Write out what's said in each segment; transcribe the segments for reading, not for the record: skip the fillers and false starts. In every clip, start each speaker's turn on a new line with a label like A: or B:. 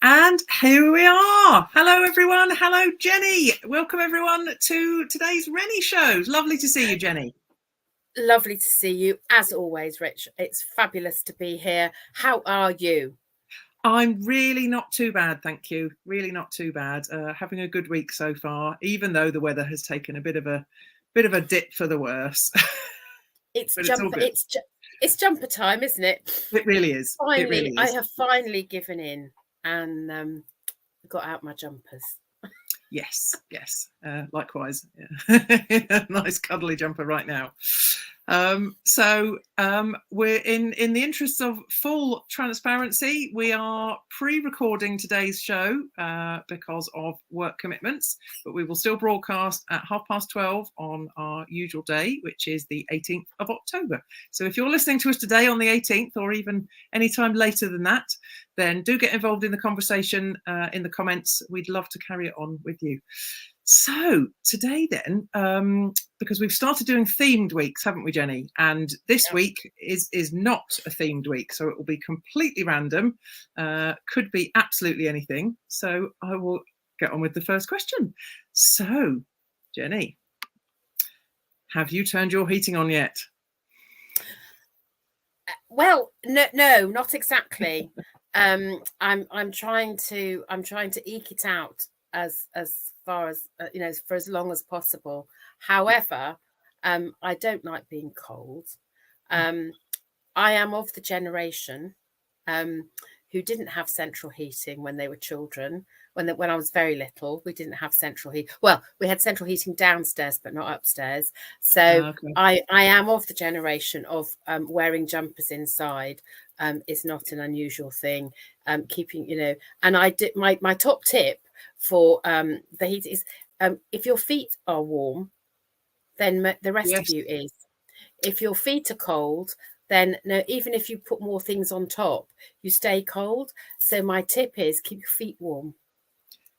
A: And here we are. Hello, everyone. Hello, Jenny. Welcome, everyone, to today's Renny show. Lovely to see you, Jenny.
B: Lovely to see you, as always, Rich. It's fabulous to be here. How are you?
A: I'm really not too bad, thank you. Really not too bad. Having a good week so far, even though the weather has taken a bit of a dip for the worse.
B: It's jumper time, isn't it?
A: It really is.
B: Finally,
A: it really is.
B: I have finally given in and got out my jumpers.
A: Yes. Likewise. Yeah. Nice cuddly jumper right now. So we're in the interests of full transparency. We are pre-recording today's show because of work commitments, but we will still broadcast at 12:30 on our usual day, which is the 18th of October. So if you're listening to us today on the 18th, or even any time later than that, then do get involved in the conversation in the comments. We'd love to carry it on with you. So today then, because we've started doing themed weeks, haven't we, Jenny? And this week is not a themed week, so it will be completely random. Could be absolutely anything. So I will get on with the first question. So, Jenny, have you turned your heating on yet?
B: Well, no, not exactly. I'm trying to eke it out as far as for as long as possible. However, I don't like being cold. I am of the generation who didn't have central heating when they were children. When I was very little, we didn't have central heat. Well, we had central heating downstairs, but not upstairs. So okay. I am of the generation of wearing jumpers inside is not an unusual thing. Keeping, and I did my top tip for the heat is if your feet are warm, then the rest of you is. If your feet are cold, then no, even if you put more things on top, you stay cold. So my tip is keep your feet warm.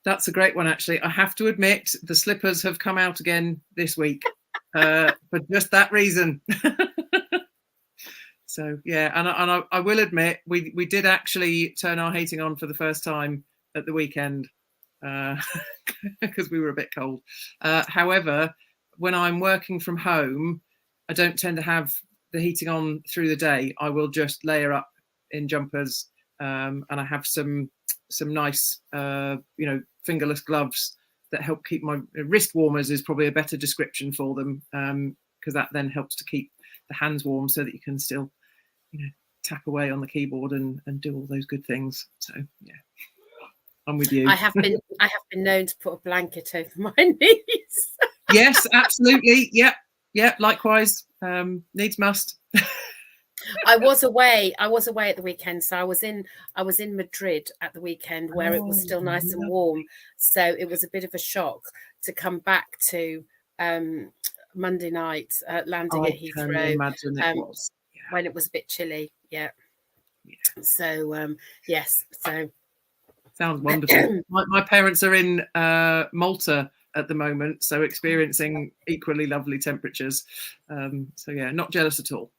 A: That's a great one, actually. I have to admit, the slippers have come out again this week for just that reason. So, yeah, and I will admit, we did actually turn our heating on for the first time at the weekend because we were a bit cold. However, when I'm working from home, I don't tend to have the heating on through the day. I will just layer up in jumpers, and I have some nice, fingerless gloves that help keep my wrist warmers is probably a better description for them, because that then helps to keep the hands warm so that you can still, tap away on the keyboard and do all those good things. So yeah, I'm with you.
B: I have been known to put a blanket over my knees.
A: Yes, absolutely. Yep. Likewise. Needs must.
B: I was away at the weekend, so I was in Madrid at the weekend where it was still nice and warm. So it was a bit of a shock to come back to Monday night landing at Heathrow when it was a bit chilly. Yeah. So yes. So
A: sounds wonderful. My parents are in Malta at the moment, so experiencing equally lovely temperatures. So yeah, not jealous at all.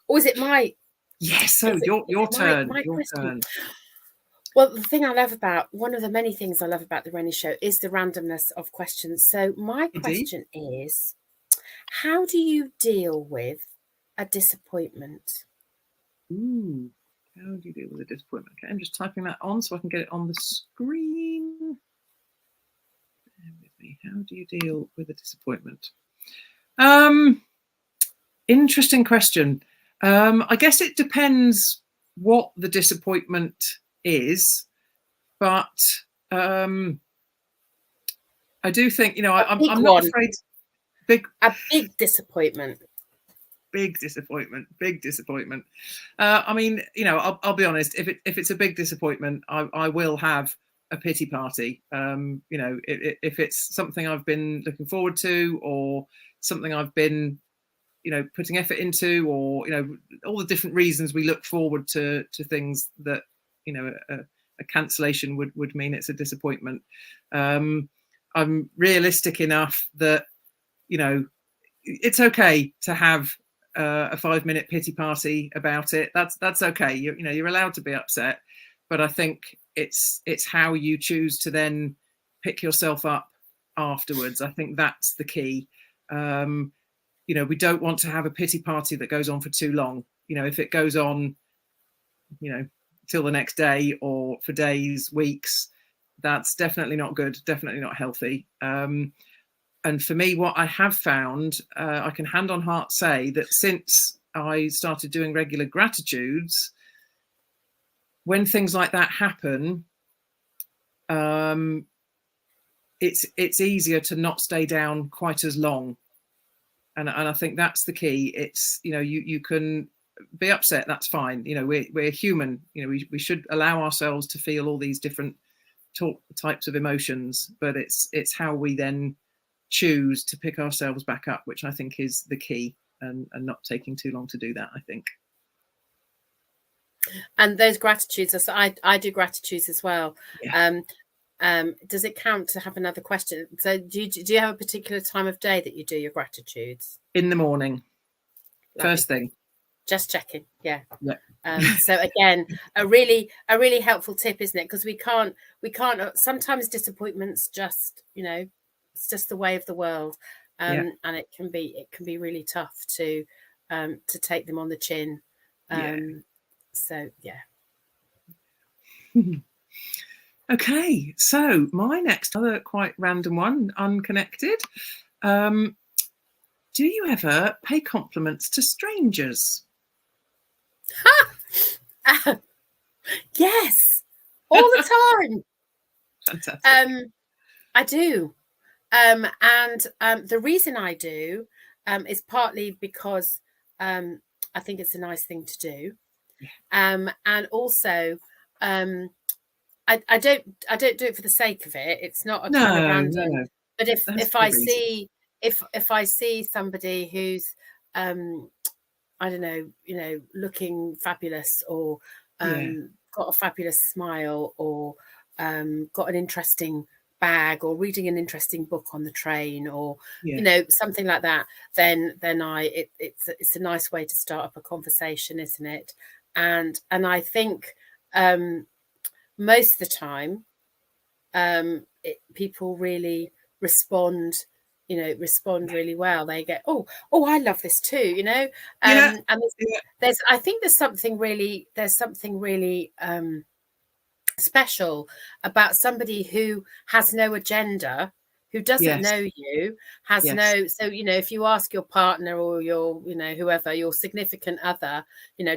B: Or is it my?
A: Yes. So your turn. Your turn.
B: Well, the thing I love about one of the many things I love about the Renny Show is the randomness of questions. So my question is, how do you deal with a disappointment?
A: Ooh, how do you deal with a disappointment? Okay, I'm just typing that on so I can get it on the screen. Bear with me. How do you deal with a disappointment? Interesting question. I guess it depends what the disappointment is, but I do think, I'm not afraid.
B: A big disappointment.
A: Big disappointment. I mean, I'll be honest. If it's a big disappointment, I will have a pity party. If it's something I've been looking forward to, or something I've been, putting effort into, or all the different reasons we look forward to things that a cancellation would mean it's a disappointment. I'm realistic enough that it's okay to have a 5-minute pity party about it, that's okay. You're allowed to be upset, but I think it's how you choose to then pick yourself up afterwards. I think that's the key. We don't want to have a pity party that goes on for too long. If it goes on, till the next day or for days, weeks, that's definitely not good, definitely not healthy. And for me, what I have found, I can hand on heart say that since I started doing regular gratitudes, when things like that happen, it's easier to not stay down quite as long. And I think that's the key. It's, you can be upset, that's fine. We're human. We should allow ourselves to feel all these different types of emotions, but it's how we then choose to pick ourselves back up, which I think is the key, and not taking too long to do that, I think.
B: And those gratitudes, I do gratitudes as well. Yeah. Does it count to have another question? So do you have a particular time of day that you do your gratitudes? In
A: the morning. Lovely. First thing.
B: Just checking. Yeah. So again, a really helpful tip, isn't it? Because we can't sometimes disappointments just, it's just the way of the world. And it can be really tough to take them on the chin. So yeah.
A: Okay, so my next other quite random one, unconnected. Do you ever pay compliments to strangers?
B: Yes, all the time.
A: Fantastic.
B: I do. And the reason I do is partly because I think it's a nice thing to do. And also I don't do it for the sake of it. It's not a kind of random. No. But if I see somebody who's I don't know, looking fabulous, or got a fabulous smile, or got an interesting bag, or reading an interesting book on the train, or something like that, then it's a nice way to start up a conversation, isn't it? And I think most of the time people really respond really well. They get, oh I love this too, and I think there's something really special about somebody who has no agenda, who doesn't know you, has no, so if you ask your partner or your whoever, your significant other,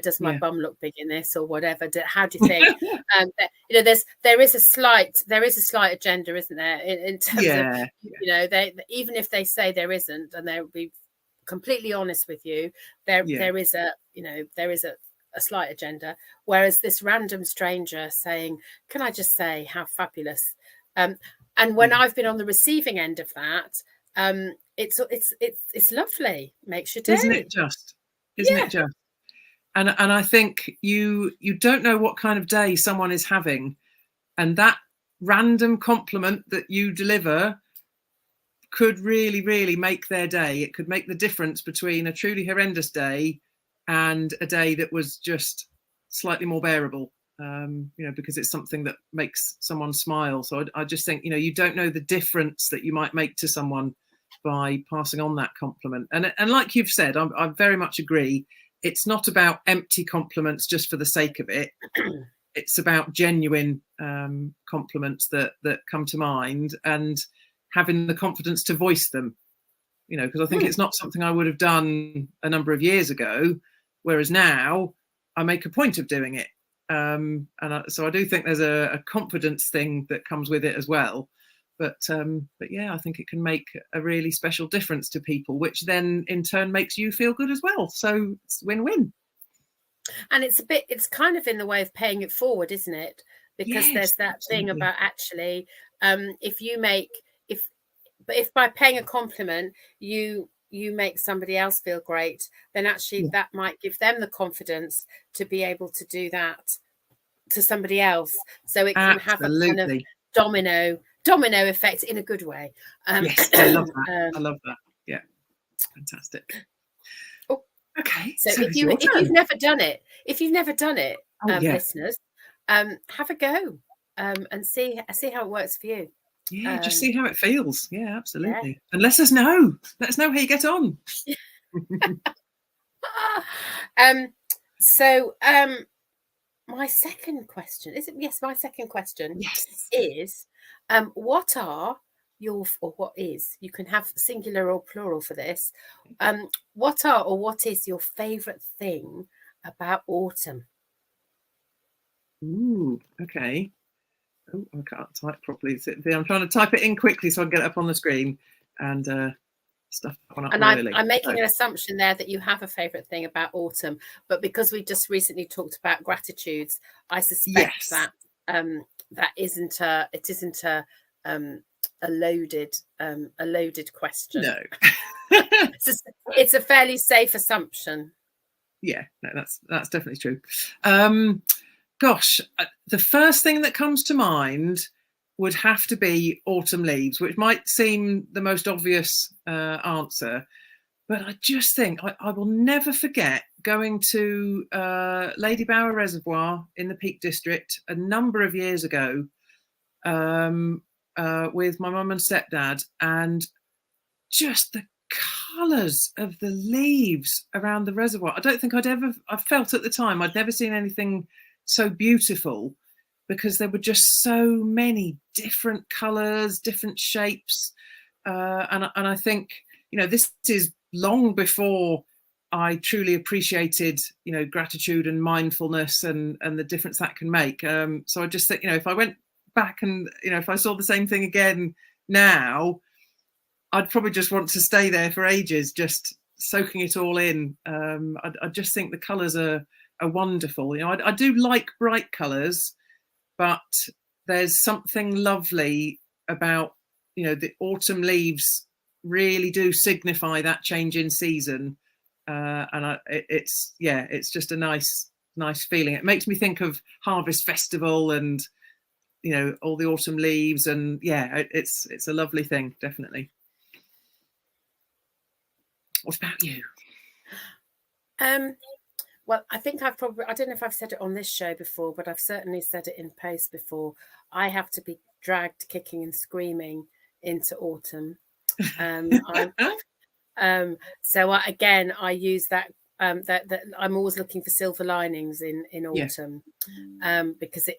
B: does my bum look big in this, or whatever, how do you think? There is a slight agenda, isn't there, in terms of they, even if they say there isn't, and they'll be completely honest with you, there is a slight agenda. Whereas this random stranger saying, can I just say how fabulous, and when I've been on the receiving end of that, it's lovely, makes your day.
A: Isn't it just? And I think you don't know what kind of day someone is having, and that random compliment that you deliver could really, really make their day. It could make the difference between a truly horrendous day and a day that was just slightly more bearable, because it's something that makes someone smile. So I just think, you don't know the difference that you might make to someone by passing on that compliment. And like you've said, I very much agree. It's not about empty compliments just for the sake of it. It's about genuine compliments that come to mind, and having the confidence to voice them, because I think it's not something I would have done a number of years ago, whereas now I make a point of doing it. So I do think there's a confidence thing that comes with it as well. But yeah, I think it can make a really special difference to people, which then in turn makes you feel good as well. So it's win-win. And
B: it's kind of in the way of paying it forward, isn't it? Because there's that thing about actually, if by paying a compliment you make somebody else feel great, then actually that might give them the confidence to be able to do that to somebody else. So it can have a kind of domino effect in a good way.
A: Yes, I love that. I love that. Yeah, fantastic. Okay.
B: So
A: So
B: if
A: it's your
B: you've
A: turn.
B: never done it,
A: Oh, yeah.
B: listeners, have a go and see how it works for you.
A: Yeah, just see how it feels. Yeah,
B: Yeah.
A: absolutely. And let us know. Let us know how you get on.
B: So my second question is it? Yes, my second question
A: Yes.
B: is, what are your or what is? You can have singular or plural for this. What are or what is your favourite thing about autumn?
A: Ooh, okay. Oh, I can't type properly. I'm trying to type it in quickly so I can get it up on the screen and stuff that one up
B: And
A: royally.
B: I'm making
A: So,
B: an assumption there that you have a favourite thing about autumn, but because we just recently talked about gratitudes, I suspect
A: yes.
B: that that isn't um, a loaded question.
A: No.
B: It's a fairly safe assumption.
A: Yeah, no, that's definitely true. Gosh, the first thing that comes to mind would have to be autumn leaves, which might seem the most obvious answer, but I just think I will never forget going to Lady Bower Reservoir in the Peak District a number of years ago with my mum and stepdad, and just the colours of the leaves around the reservoir. I don't think I felt at the time I'd never seen anything so beautiful, because there were just so many different colours, different shapes, and I think, this is long before I truly appreciated, gratitude and mindfulness and the difference that can make. So I just think, if I went back and if I saw the same thing again now, I'd probably just want to stay there for ages, just soaking it all in. I just think the colours are wonderful. I do like bright colours, but there's something lovely about, the autumn leaves really do signify that change in season, and it's just a nice feeling. It makes me think of Harvest Festival and all the autumn leaves, and it's a lovely thing, definitely. What about you?
B: Well, I think I don't know if I've said it on this show before, but I've certainly said it in post before. I have to be dragged kicking and screaming into autumn. Again, I use that that I'm always looking for silver linings in
A: Yeah.
B: autumn, because it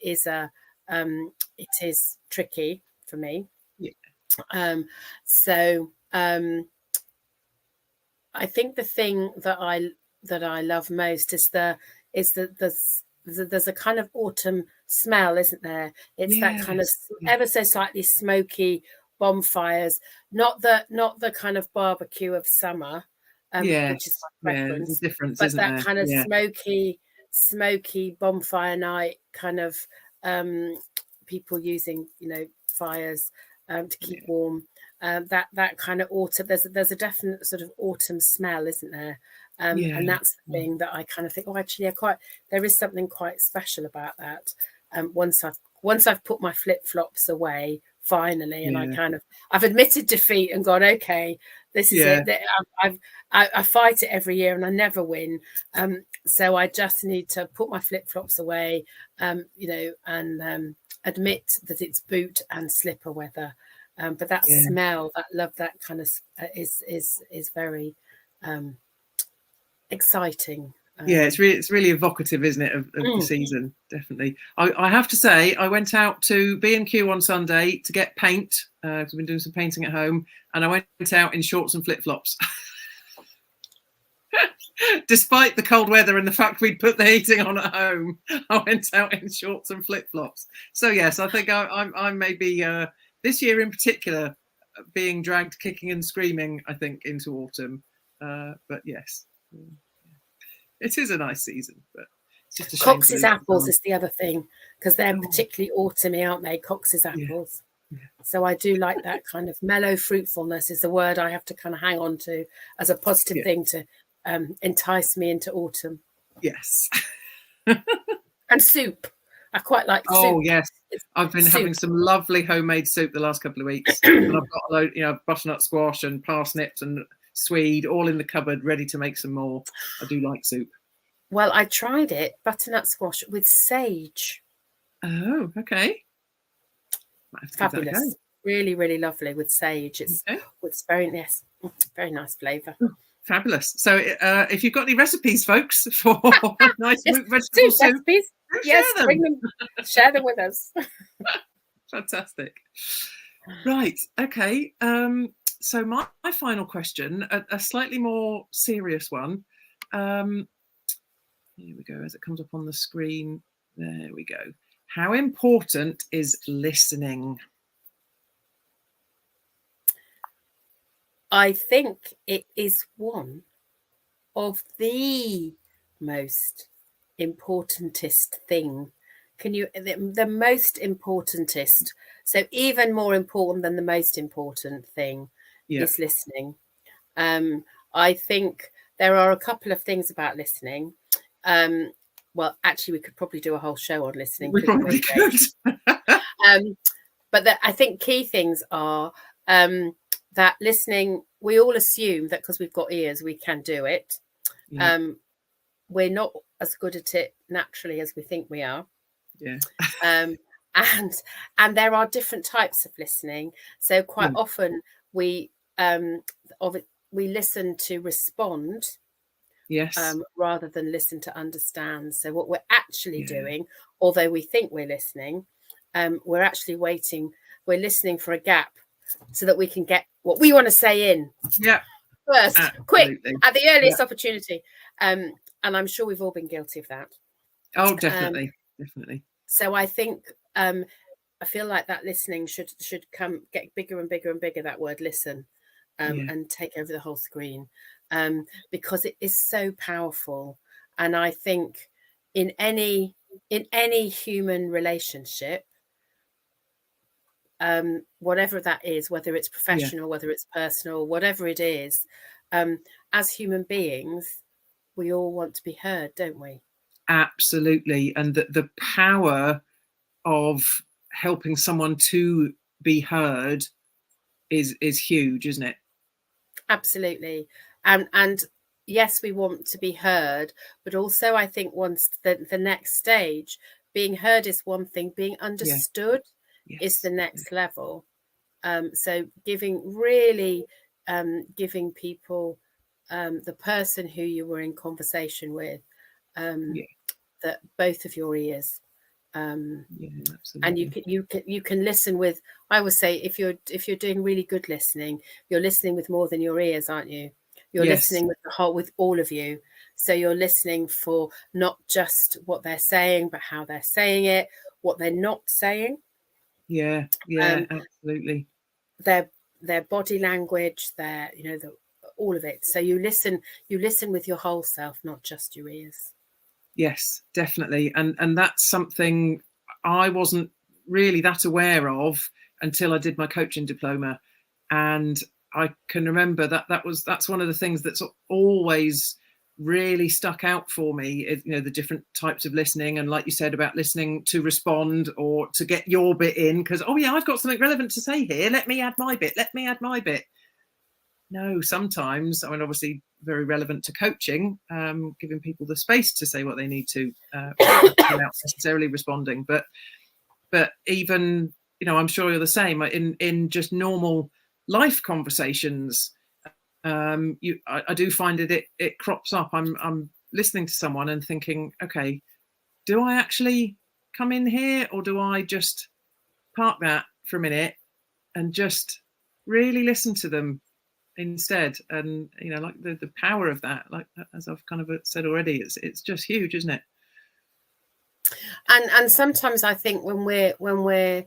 B: is tricky for me.
A: Yeah.
B: I think the thing that I love most is there's a kind of autumn smell, isn't there? It's that kind of ever so slightly smoky bonfires, not the kind of barbecue of summer, which is my preference,
A: there's a difference,
B: but
A: isn't
B: that
A: there?
B: kind of smoky bonfire night kind of, people using fires to keep warm. That kind of autumn. There's a definite sort of autumn smell, isn't there? And that's the thing that I kind of think. Oh, actually, there is something quite special about that. Once I've put my flip flops away finally, and I've admitted defeat and gone, okay, this is it. I fight it every year and I never win. So I just need to put my flip flops away, and admit that it's boot and slipper weather. But that smell, that love, that kind of is very exciting.
A: It's really evocative, isn't it, of the season? Definitely. I have to say, I went out to B&Q on Sunday to get paint, because I've been doing some painting at home, and I went out in shorts and flip-flops. Despite the cold weather and the fact we'd put the heating on at home, I went out in shorts and flip-flops. So yes, I think I'm maybe this year in particular being dragged kicking and screaming, I think, into autumn. But yes, it is a nice season, but it's just a shame.
B: Cox's apples is the other thing, because they're particularly autumny, aren't they? Cox's apples. Yeah. So I do like that kind of mellow fruitfulness is the word I have to kind of hang on to as a positive thing to entice me into autumn.
A: Yes.
B: And soup. I quite like soup.
A: Oh yes, I've been having some lovely homemade soup the last couple of weeks, and I've got a load, butternut squash and parsnips and swede, all in the cupboard, ready to make some more. I do like soup.
B: Well, I tried it, butternut squash with sage.
A: Oh, okay. Might have to give that a
B: Fabulous.
A: go.
B: Really, really lovely with sage. It's
A: Okay.
B: very nice. Very nice flavour.
A: Fabulous. So if you've got any recipes, folks, for nice
B: Yes,
A: root vegetable soup,
B: recipes.
A: do
B: Yes,
A: share them.
B: bring them. Share them with us.
A: Fantastic. Right. Okay. So my final question, a slightly more serious one. Here we go. As it comes up on the screen. There we go. How important is listening?
B: I think it is one of the most importantest thing. The most importantest, so even more important than the most important thing is listening. I think there are a couple of things about listening. Well, actually, we could probably do a whole show on listening.
A: We probably could.
B: But I think key things are that listening, we all assume that because we've got ears, we can do it.
A: Yeah.
B: We're not as good at it naturally as we think we are.
A: Yeah.
B: And there are different types of listening. So quite often we listen to respond,
A: yes,
B: rather than listen to understand. So what we're actually doing, although we think we're listening, we're actually waiting. We're listening for a gap so that we can get what we want to say in.
A: Yeah.
B: First,
A: Absolutely.
B: quick, at the earliest opportunity. And I'm sure we've all been guilty of that.
A: Oh, definitely. Definitely.
B: So I think I feel like that listening should get bigger and bigger and bigger, that word listen, and take over the whole screen, because it is so powerful. And I think in any human relationship, whatever that is, whether it's professional, whether it's personal, whatever it is, as human beings, we all want to be heard, don't we?
A: Absolutely. And the power of helping someone to be heard is huge, isn't it?
B: Absolutely. And yes, we want to be heard, but also I think once the next stage, being heard is one thing, being understood is the next level. So giving people, the person who you were in conversation with, that both of your ears, and you can listen with, I would say, if you're doing really good listening, you're listening with more than your ears, aren't you? You're listening with all of you. So you're listening for not just what they're saying, but how they're saying it, what they're not saying.
A: Absolutely.
B: Their body language, all of it. So you listen with your whole self, not just your ears.
A: Yes, definitely. And that's something I wasn't really that aware of until I did my coaching diploma. And I can remember that's one of the things that's always really stuck out for me, the different types of listening. And like you said about listening to respond or to get your bit in, because, I've got something relevant to say here. Let me add my bit. No, sometimes, obviously very relevant to coaching, giving people the space to say what they need to without necessarily responding. But even, I'm sure you're the same in just normal life conversations. I do find it crops up. I'm listening to someone and thinking, okay, do I actually come in here, or do I just park that for a minute and just really listen to them instead? And like the power of that, like as I've kind of said already, it's just huge, isn't it?
B: And sometimes I think when we're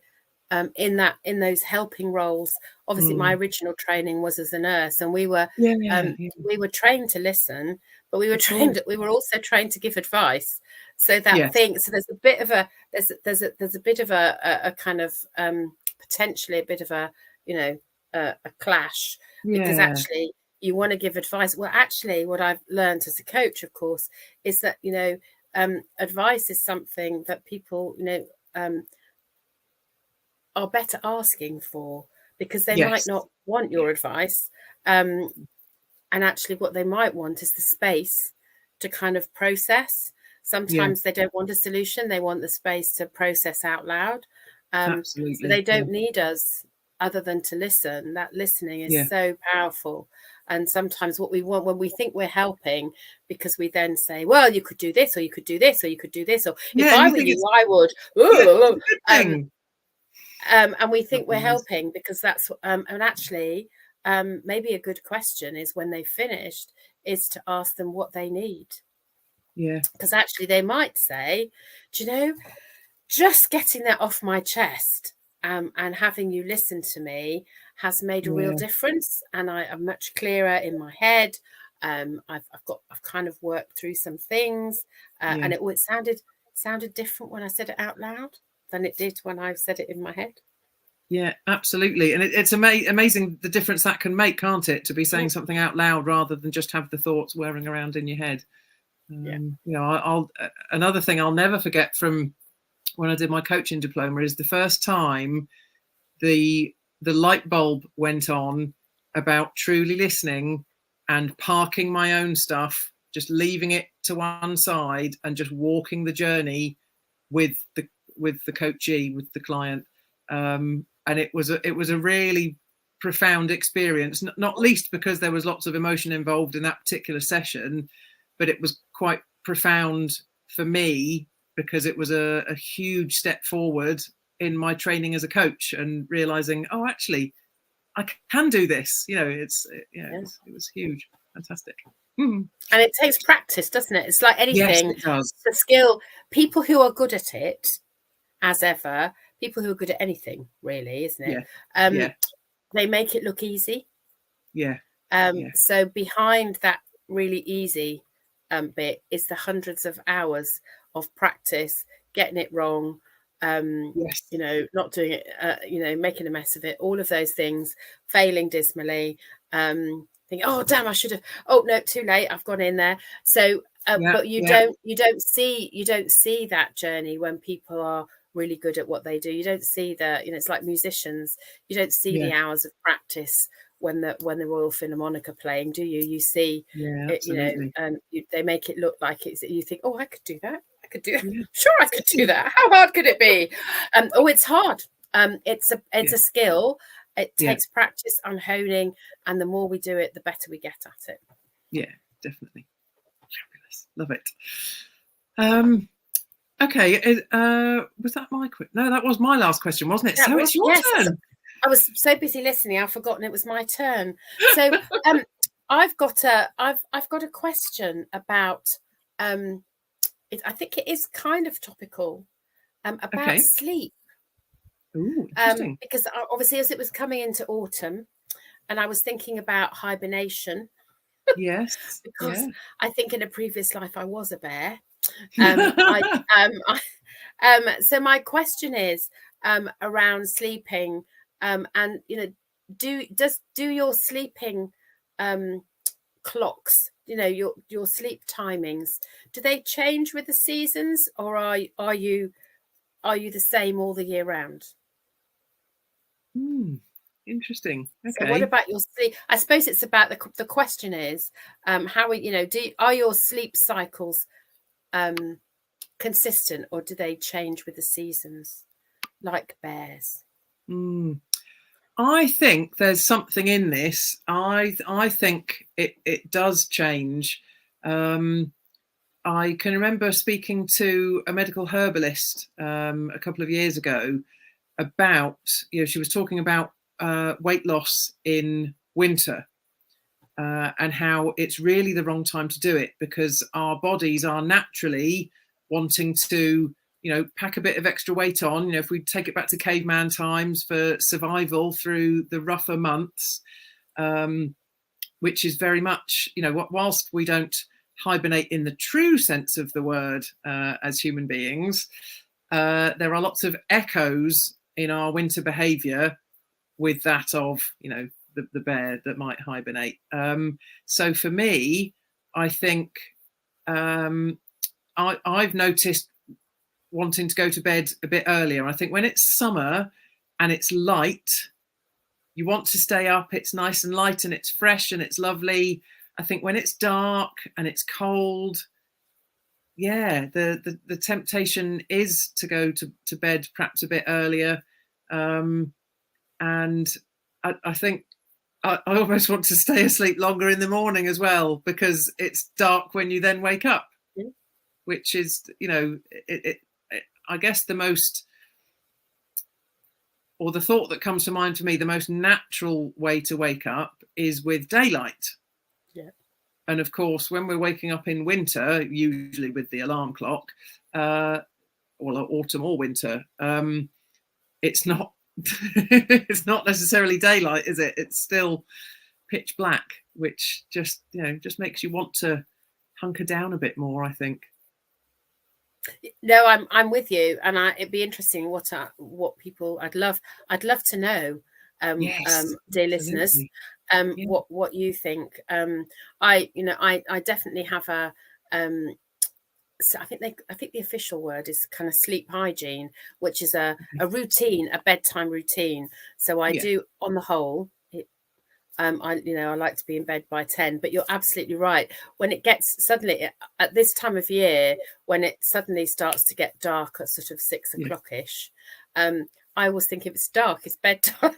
B: in those helping roles, obviously my original training was as a nurse, and we were we were trained to listen, but we were also trained to give advice. So there's a bit of a kind of potentially a bit of a a clash, because actually you want to give advice. Well, actually, what I've learned as a coach, of course, is that advice is something that people are better asking for, because they might not want your advice, And actually what they might want is the space to kind of process. Sometimes they don't want a solution, they want the space to process out loud.
A: Absolutely.
B: So they don't need us other than to listen. That listening is so powerful. And sometimes what we want when we think we're helping, because we then say, well, you could do this, or you could do this, or you could do this, or if I were you, I would. And we think we're helping because that's and actually maybe a good question is when they've finished is to ask them what they need. Because actually they might say, do you know, just getting that off my chest and having you listen to me has made a real difference, and I'm much clearer in my head. I've kind of worked through some things, and it sounded different when I said it out loud than it did when I said it in my head.
A: Yeah, absolutely. And it's amazing the difference that can make, can't it? To be saying something out loud rather than just have the thoughts whirring around in your head. You know, another thing I'll never forget from when I did my coaching diploma is the first time the light bulb went on about truly listening and parking my own stuff, just leaving it to one side and just walking the journey with the coachee, with the client. And it was a really profound experience, not least because there was lots of emotion involved in that particular session, but it was quite profound for me because it was a huge step forward in my training as a coach and realizing, oh, actually, I can do this. You know, it was huge, fantastic.
B: And it takes practice, doesn't it? It's like anything.
A: Yes, it does.
B: The skill. People who are good at it, as ever, people who are good at anything, really, isn't it? They make it look easy. So behind that really easy bit is the hundreds of hours of practice, getting it wrong, you know, not doing it, you know, making a mess of it, all of those things, failing dismally, think, oh damn, I should have, oh no, too late, I've gone in there. So but you don't see that journey when people are really good at what they do. You don't see the, you know, it's like musicians, you don't see the hours of practice when the Royal Philharmonic are playing, do you? You see it, you know, and they make it look like it's, you think, oh, I could do that, I could do that. Sure, I could do that. How hard could it be? Oh, it's hard. It's a skill. It takes practice on honing, and the more we do it, the better we get at it.
A: Yeah, definitely. Fabulous. Love it. Okay, was that my question? No, that was my last question, wasn't it? So it's your turn.
B: I was so busy listening, I've forgotten it was my turn. So I've got a question about I think it is kind of topical about sleep.
A: Ooh, interesting.
B: Because obviously as it was coming into autumn and I was thinking about hibernation.
A: Yes.
B: Because I think in a previous life I was a bear. So my question is around sleeping, and you know, do your sleeping clocks, you know, your sleep timings, do they change with the seasons, or are you the same all the year round?
A: Interesting. Okay.
B: So what about your sleep? I suppose it's about the question is how, you know, are your sleep cycles consistent, or do they change with the seasons like bears?
A: I think there's something in this. I think it does change. I can remember speaking to a medical herbalist a couple of years ago about, you know, she was talking about weight loss in winter and how it's really the wrong time to do it because our bodies are naturally wanting to, you know, pack a bit of extra weight on. You know, if we take it back to caveman times for survival through the rougher months, which is very much, you know, whilst we don't hibernate in the true sense of the word as human beings, there are lots of echoes in our winter behavior with that of, you know, the bear that might hibernate. So for me, I think I've noticed wanting to go to bed a bit earlier. I think when it's summer and it's light, you want to stay up. It's nice and light and it's fresh and it's lovely. I think when it's dark and it's cold, yeah, the temptation is to go to bed perhaps a bit earlier. And I think I almost want to stay asleep longer in the morning as well, because it's dark when you then wake up, which is, you know, I guess the most, or the thought that comes to mind for me, the most natural way to wake up is with daylight.
B: Yeah.
A: And of course, when we're waking up in winter, usually with the alarm clock, or autumn or winter, it's not it's not necessarily daylight, is it? It's still pitch black, which just, you know, just makes you want to hunker down a bit more, I think.
B: No, I'm with you, and it'd be interesting what people. I'd love to know,
A: Yes,
B: dear
A: absolutely.
B: listeners,
A: Yeah.
B: what you think. I definitely have a. So I think the official word is kind of sleep hygiene, which is a routine, a bedtime routine. So I do, on the whole, I like to be in bed by 10, but you're absolutely right. When it gets suddenly at this time of year, when it suddenly starts to get dark at sort of 6 o'clock-ish, I always think if it's dark, it's bedtime.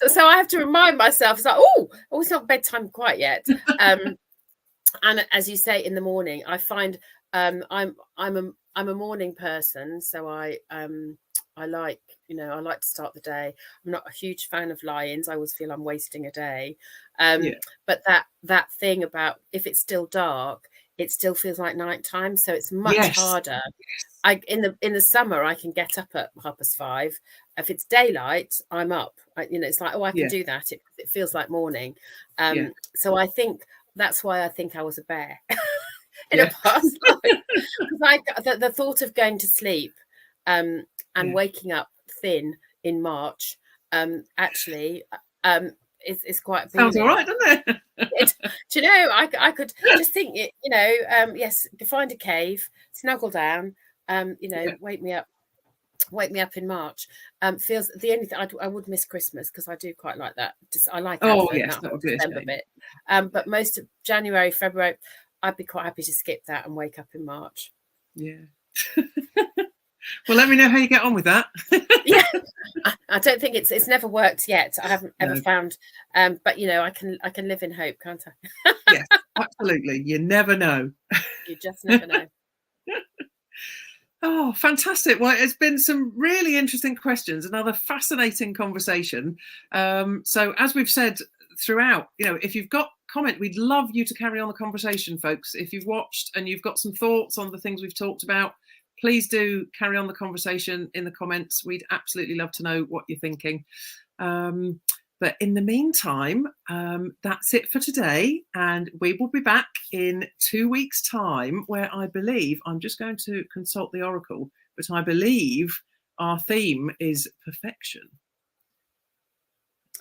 B: so I have to remind myself, it's like, oh, it's not bedtime quite yet. And as you say, in the morning, I find I'm a morning person, so I like, I like to start the day. I'm not a huge fan of lie-ins. I always feel I'm wasting a day. But that thing about, if it's still dark, it still feels like nighttime, so it's much harder. In the summer, I can get up at 5:30. If it's daylight, I'm up. It's like, oh, I can do that. It feels like morning. So I think that's why I think I was a bear in a past life. Because the thought of going to sleep and waking up thin in March actually is quite appealing.
A: Sounds all right, doesn't it?
B: Do you know, I could just think it, yes, find a cave, snuggle down, wake me up in March. Feels the only thing I would miss Christmas, because I do quite like that. I like Advent, that December bit. But most of January, February, I'd be quite happy to skip that and wake up in March.
A: Yeah. Well, let me know how you get on with that.
B: Yeah, I don't think it's never worked yet. I haven't ever found, but I can live in hope, can't I?
A: Yes, absolutely. You never know.
B: You just never know.
A: Oh, fantastic. Well, it's been some really interesting questions, another fascinating conversation. So as we've said throughout, if you've got comment, we'd love you to carry on the conversation, folks. If you've watched and you've got some thoughts on the things we've talked about, please do carry on the conversation in the comments. We'd absolutely love to know what you're thinking. But in the meantime, that's it for today. And we will be back in 2 weeks' time, where I believe, I'm just going to consult the Oracle, but I believe our theme is perfection.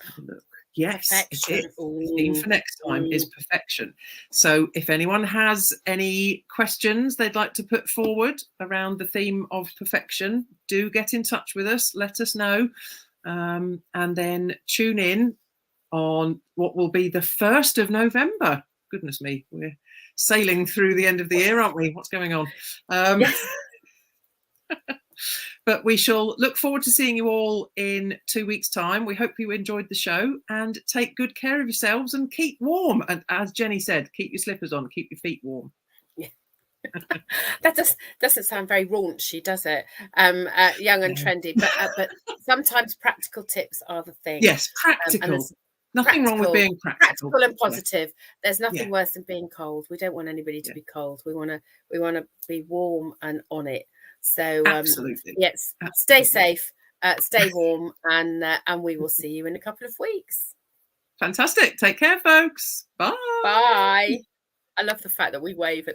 A: Have a look. Yes, it is. The theme for next time is perfection. So if anyone has any questions they'd like to put forward around the theme of perfection, do get in touch with us. Let us know. And then tune in on what will be the 1st of November. Goodness me, we're sailing through the end of the year, aren't we? What's going on?
B: Yes.
A: But we shall look forward to seeing you all in 2 weeks' time. We hope you enjoyed the show, and take good care of yourselves and keep warm. And as Jenny said, keep your slippers on, keep your feet warm.
B: Yeah. That doesn't sound very raunchy, does it? Young and trendy, but sometimes practical tips are the thing.
A: Yes, practical. Nothing wrong with being practical.
B: Practical and positive. There's nothing worse than being cold. We don't want anybody to be cold. We want to be warm and on it. So
A: absolutely.
B: Yes, stay safe, stay warm, and we will see you in a couple of weeks.
A: Fantastic. Take care, folks. Bye.
B: Bye. I love the fact that we wave at the